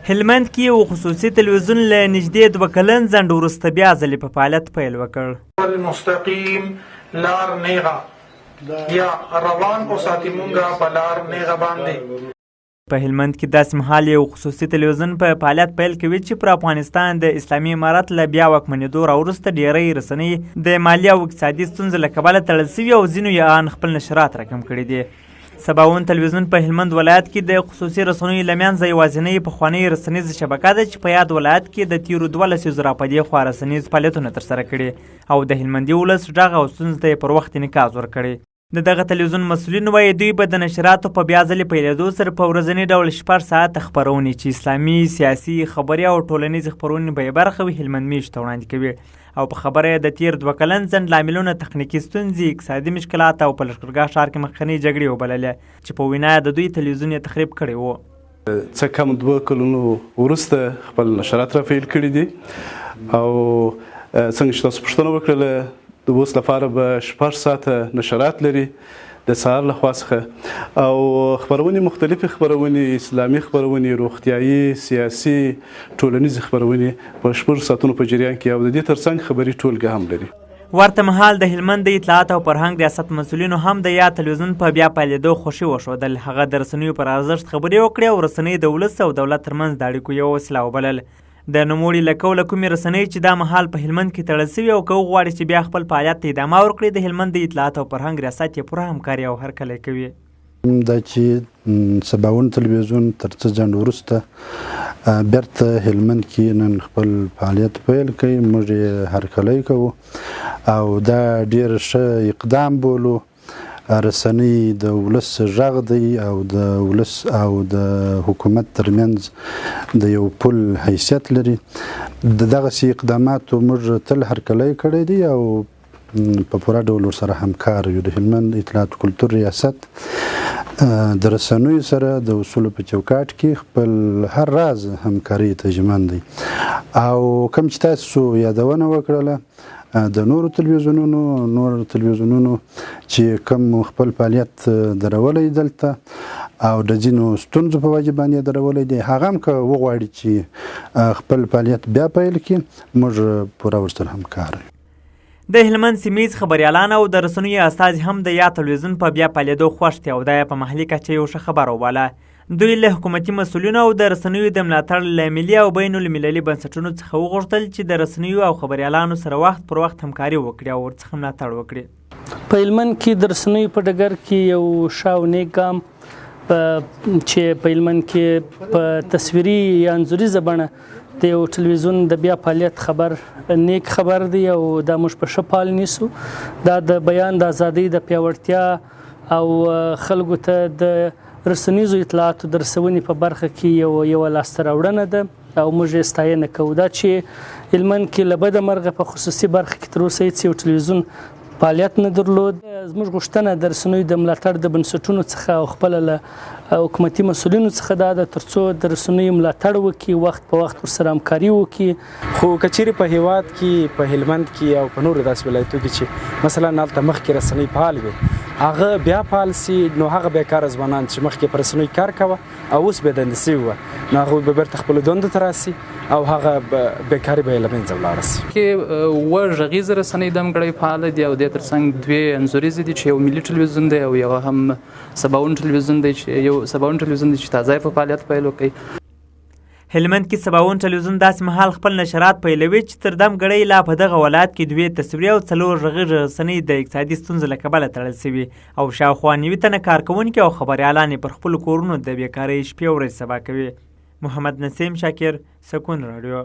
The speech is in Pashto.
هلمند کې یو خصوصي تلویزیون له نږدې 2 کلن ځنډ وروسته بیا ځلې په فعالیت پیل وکړ. مستقیم لار نیغه یا روان اوساتې مونږه په لار نیغه باندې. په هلمند کې داسې مهال یو خصوصي تلویزیون په فعالیت پیل کوي چې پر افغانستان د اسلامي امارت له بیا واکمنېدو راوروسته ډېری رسنۍ د مالي او اقتصادي ستونزو له کبله تړل سوي او ځینو یې ان خپل نشرات راکم کړي دي. سباوون تلویزیون په هلمند ولایت کې د خصوصي رسنیو له منځه یوازینۍ پخوانۍ رسنیزه شبکه ده چې په یاد ولایت کې د تیرو 12 لسیزو راپدې خوا رسنیز فعالیتونه ترسره کړي او د هلمندي ولس غږ او ستونزو ته یې پر وخت انعکاس ورکړی. د دغه تلویزیون مسؤلین وایي دوی به د نشراتو په بیا ځلې پیلېدو سره په ورځني ډول 6 ساعته خپرونې چې اسلامي، سیاسي، خبري او ټولنیزې خپرونې به یې برخه وي هلمند میشت ته وړاندې کوي او په خبره یې د تیر 2 کلن ځنډ لاملونه تخنیکي ستونزې، اقتصادي مشکلات او په لښکرګاه ښار کې مخکنۍ جګړې وبللې چې په وینا د دوی تلویزیون یې تخریب کړی و. څه کم 2 کلونو وروسته خپل نشرات را پیل کړي دي او څنګه چې تاسو پوښتنه وکړله د اوس لپاره به 6 ساعته نشرات لري د سهار له خوا څخه او خپرونې مختلفې خپرونې، اسلامي خپرونې، روغتیایي، سیاسي، ټولنیزې خپرونې په 6 ساعتونو په جریان کې او د دې ترڅنګ خبري ټولګه هم لري. ورته مهال د هلمند د اطلاعات او فرهنګ ریاست مسؤلینو هم د یا تلویزیون په بیا پیلېدو خوښي وښودل. هغه د رسنیو پر ارزښت خبرې وکړې او رسنۍ د ولس او دولت ترمنځ د اړیکو یوه وسیله وبلل. د نوموړي له قوله کومې رسنۍ چې دا مهال په هلمند کې تړل سوي او که وغواړي چې بیا خپل فعالیت ته ادامه ورکړي د هلمند د اطلاعات او فرهنګ ریاست یې پوره همکاري او هرکلی کوي. دا چې سباوون تلویزیون تر څه ځنډ وروسته بیرته هلمند کې نن خپل فعالیت پیل کوي، موږ یې هرکلی کوو او دا ډېر ښه اقدام بولو. رسنۍ د ولس غږ دی او د ولس او د حکومت ترمنځ د یو پل حیثیت لري. د دغسې اقداماتو موږ تل هرکلی کړی دی او په پوره ډول ورسره همکار یو. د هلمند اطلاعات کلتور ریاست د رسنیو سره د اصولو په چوکاټ کې خپل هر راز همکاري ته ژمن دی او کوم چې تاسو یادونه وکړله د نورو تلویزیونونو چې کوم خپل فعالیت درولی دلته او د ځینو ستونزو په وجه باندې درولی دی، هغه هم که وغواړي چې خپل فعالیت بیا پیل کړي موږ پوره ورسره همکار یو. د هلمند سیمهیز خبریالان او د رسنیو استازي هم د یا تلویزیون په بیا پیلېدو خوښ دي او دا یې په محلي کچه یو ښه خبر وباله. دوی له حکومتي مسؤلینو او د رسنیو د ملاتړ له ملي او بین المللي بنسټونو څخه وغوښتل چې د رسنیو او خبریالانو سره وخت پر وخت همکاري وکړي او ورڅخه ملاتړ وکړي. په هلمند کې د رسنیو په ډګر کې یو ښه او نیک ګام چې په هلمند کې په تصویري یا انځوریزه بڼه د یو تلویزیون د بیا فعالیت خبر نیک خبر دی او دا موږ په ښه پال نیسو. دا د بیان د ازادۍ د پیاوړتیا او خلکو ته د رسنیزو اطلاعاتو د رسونې په برخه کې یوه لاسته راوړنه ده او موږ یې ستاینه کوو. دا چې هلمند کې له بده مرغه په خصوصي برخه کې تر اوسه هېڅ یو تلویزیون فعالیت نه درلود. زموږ غوښتنه د رسنیو د ملاتړ د بنسټونو څخه او خپله له حکومتي مسؤلینو څخه دا ده تر څو د رسنیو ملاتړ وکړي، وخت په وخت ورسره همکاري وکړي. خو که چیرې په هیواد کې په هلمند کې او په نورو داسې ولایتو کې چې مثلا هلته مخکې رسنۍ فعال وي هغه بیا فعال سي نو هغه بیکاره ځوانان چې مخکې په رسنیو کار کوه او اوس بېدندې سوي وه نو هغوی به بیرته خپلو دندو ته راسي او هغه بیکاري به یې له منځه ولاړه سي. کې اووه غږیزې رسنۍ ځانګړی فعاله دي او دې ترڅنګ 2 انځوریزې دي چې یو ملي تلویزیون دی او یو هم سباوون تلویزیون دی چې تازه په فعالیت پیل وکړي. هلمند کې سباوون تلویزیون داسې مهال خپل نشرات پیلوي چې تر دم ګړی لا په دغه ولایت کې 2 تصویري او 4 غږیزې رسنۍ د اقتصادي ستونزو له کبله تړل سوي او شاوخوا 90 تنه کارکوونکي او خبریالان یې پر خپلو کورونو د بېکارۍ شپې ورځې سبا کوي. محمد نسیم شاکر، سکون راډیو.